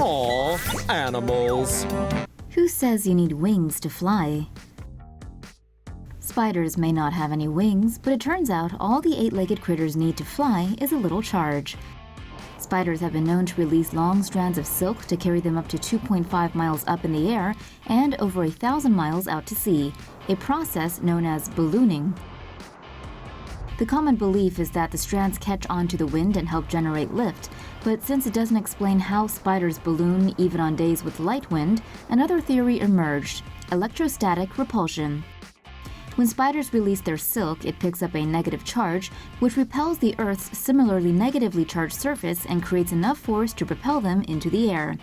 Aw, animals. Who says you need wings to fly? Spiders may not have any wings, but it turns out all the 8-legged critters need to fly is a little charge. Spiders have been known to release long strands of silk to carry them up to 2.5 miles up in the air and over 1,000 miles out to sea, a process known as ballooning. The common belief is that the strands catch onto the wind and help generate lift, but since it doesn't explain how spiders balloon even on days with light wind, another theory emerged: electrostatic propulsion. When spiders release their silk, it picks up a negative charge, which repels the Earth's similarly negatively charged surface and creates enough force to propel them into the air.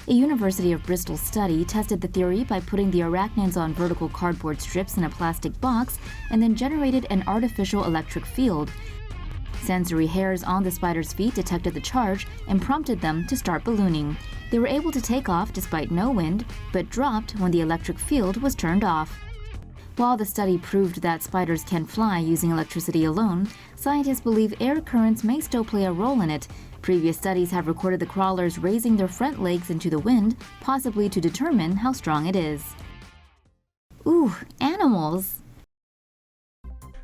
A University of Bristol study tested the theory by putting the arachnids on vertical cardboard strips in a plastic box and then generated an artificial electric field. Sensory hairs on the spider's feet detected the charge and prompted them to start ballooning. They were able to take off despite no wind, but dropped when the electric field was turned off. While the study proved that spiders can fly using electricity alone, scientists believe air currents may still play a role in it. Previous studies have recorded the crawlers raising their front legs into the wind, possibly to determine how strong it is. Ooh, animals!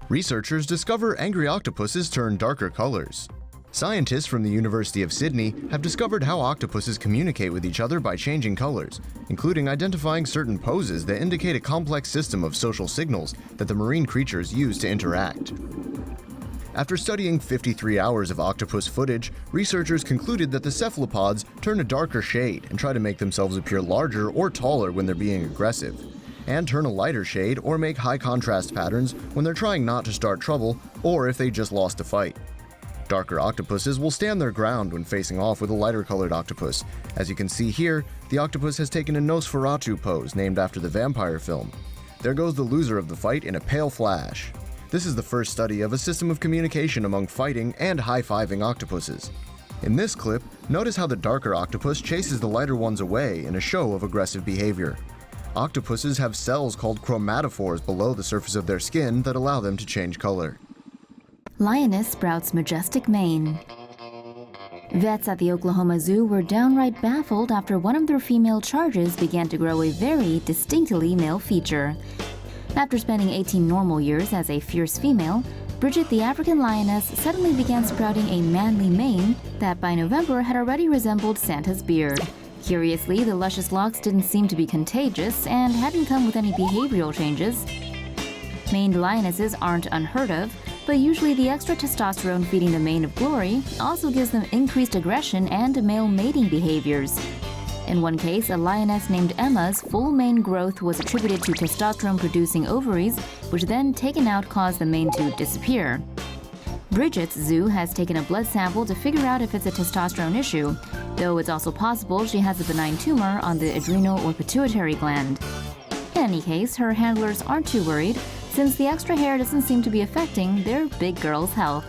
Researchers discover angry octopuses turn darker colors. Scientists from the University of Sydney have discovered how octopuses communicate with each other by changing colors, including identifying certain poses that indicate a complex system of social signals that the marine creatures use to interact. After studying 53 hours of octopus footage, researchers concluded that the cephalopods turn a darker shade and try to make themselves appear larger or taller when they're being aggressive, and turn a lighter shade or make high contrast patterns when they're trying not to start trouble or if they just lost a fight. Darker octopuses will stand their ground when facing off with a lighter colored octopus. As you can see here, the octopus has taken a Nosferatu pose named after the vampire film. There goes the loser of the fight in a pale flash. This is the first study of a system of communication among fighting and high-fiving octopuses. In this clip, notice how the darker octopus chases the lighter ones away in a show of aggressive behavior. Octopuses have cells called chromatophores below the surface of their skin that allow them to change color. Lioness sprouts majestic mane. Vets at the Oklahoma Zoo were downright baffled after one of their female charges began to grow a very distinctly male feature. After spending 18 normal years as a fierce female, Bridget the African lioness suddenly began sprouting a manly mane that by November had already resembled Santa's beard. Curiously, the luscious locks didn't seem to be contagious and hadn't come with any behavioral changes. Maned lionesses aren't unheard of, but usually the extra testosterone feeding the mane of glory also gives them increased aggression and male mating behaviors. In one case, a lioness named Emma's full mane growth was attributed to testosterone-producing ovaries, which then taken out caused the mane to disappear. Bridget's zoo has taken a blood sample to figure out if it's a testosterone issue, though it's also possible she has a benign tumor on the adrenal or pituitary gland. In any case, her handlers aren't too worried, since the extra hair doesn't seem to be affecting their big girl's health.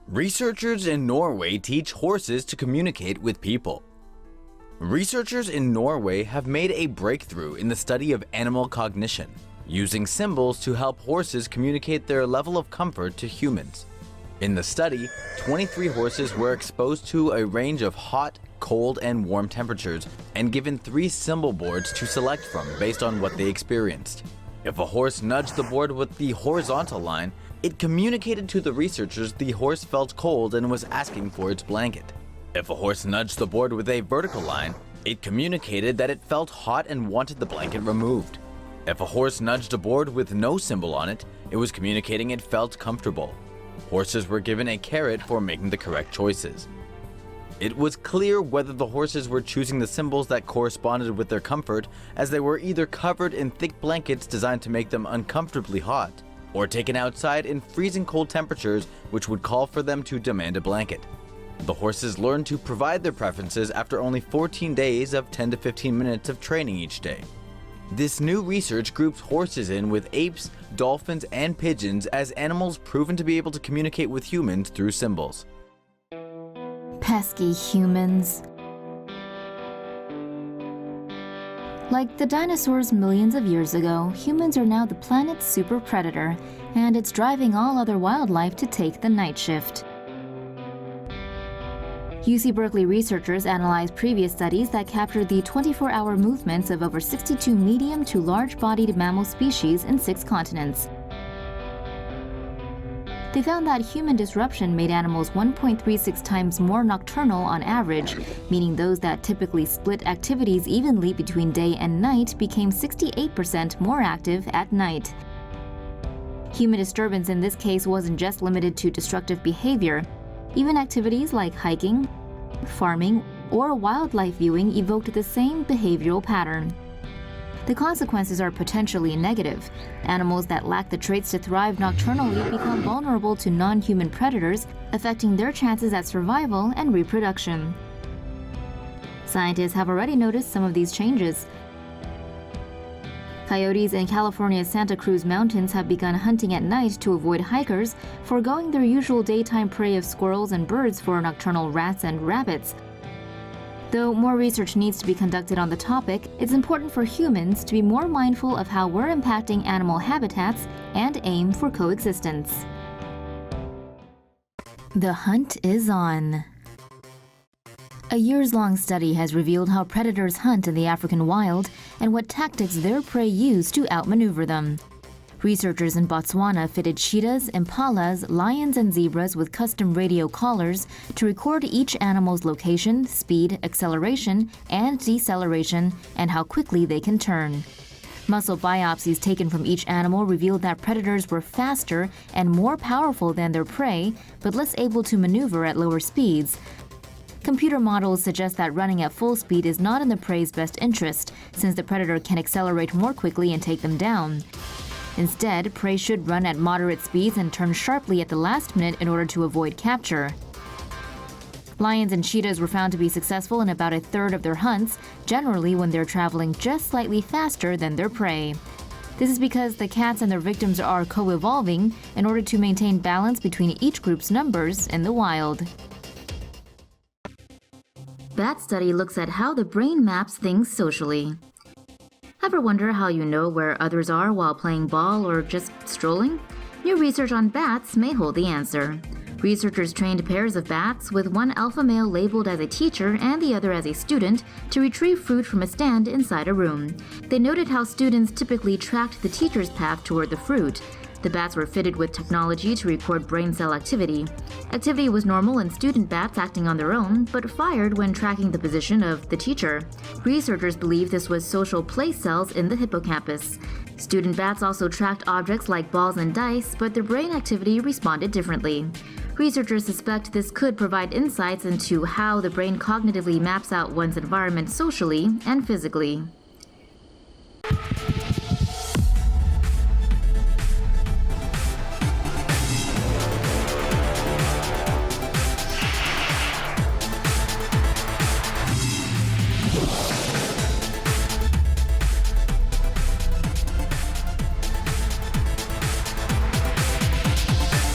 Researchers in Norway teach horses to communicate with people. Researchers in Norway have made a breakthrough in the study of animal cognition, using symbols to help horses communicate their level of comfort to humans. In the study, 23 horses were exposed to a range of hot, cold, and warm temperatures and given 3 symbol boards to select from based on what they experienced. If a horse nudged the board with the horizontal line, it communicated to the researchers the horse felt cold and was asking for its blanket. If a horse nudged the board with a vertical line, it communicated that it felt hot and wanted the blanket removed. If a horse nudged a board with no symbol on it, it was communicating it felt comfortable. Horses were given a carrot for making the correct choices. It was clear whether the horses were choosing the symbols that corresponded with their comfort, as they were either covered in thick blankets designed to make them uncomfortably hot, or taken outside in freezing cold temperatures which would call for them to demand a blanket. The horses learned to provide their preferences after only 14 days of 10 to 15 minutes of training each day. This new research groups horses in with apes, dolphins, and pigeons as animals proven to be able to communicate with humans through symbols. Pesky humans. Like the dinosaurs millions of years ago, humans are now the planet's super predator, and it's driving all other wildlife to take the night shift. UC Berkeley researchers analyzed previous studies that captured the 24-hour movements of over 62 medium to large-bodied mammal species in 6 continents. They found that human disruption made animals 1.36 times more nocturnal on average, meaning those that typically split activities evenly between day and night became 68% more active at night. Human disturbance in this case wasn't just limited to destructive behavior. Even activities like hiking, farming, or wildlife viewing evoked the same behavioral pattern. The consequences are potentially negative. Animals that lack the traits to thrive nocturnally become vulnerable to non-human predators, affecting their chances at survival and reproduction. Scientists have already noticed some of these changes. Coyotes in California's Santa Cruz Mountains have begun hunting at night to avoid hikers, foregoing their usual daytime prey of squirrels and birds for nocturnal rats and rabbits. Though more research needs to be conducted on the topic, it's important for humans to be more mindful of how we're impacting animal habitats and aim for coexistence. The hunt is on. A years-long study has revealed how predators hunt in the African wild and what tactics their prey use to outmaneuver them. Researchers in Botswana fitted cheetahs, impalas, lions, and zebras with custom radio collars to record each animal's location, speed, acceleration, and deceleration, and how quickly they can turn. Muscle biopsies taken from each animal revealed that predators were faster and more powerful than their prey, but less able to maneuver at lower speeds. Computer models suggest that running at full speed is not in the prey's best interest, since the predator can accelerate more quickly and take them down. Instead, prey should run at moderate speeds and turn sharply at the last minute in order to avoid capture. Lions and cheetahs were found to be successful in about a third of their hunts, generally when they're traveling just slightly faster than their prey. This is because the cats and their victims are co-evolving in order to maintain balance between each group's numbers in the wild. That study looks at how the brain maps things socially. Ever wonder how you know where others are while playing ball or just strolling? New research on bats may hold the answer. Researchers trained pairs of bats, with one alpha male labeled as a teacher and the other as a student, to retrieve fruit from a stand inside a room. They noted how students typically tracked the teacher's path toward the fruit. The bats were fitted with technology to record brain cell activity. Activity was normal in student bats acting on their own, but fired when tracking the position of the teacher. Researchers believe this was social play cells in the hippocampus. Student bats also tracked objects like balls and dice, but their brain activity responded differently. Researchers suspect this could provide insights into how the brain cognitively maps out one's environment socially and physically.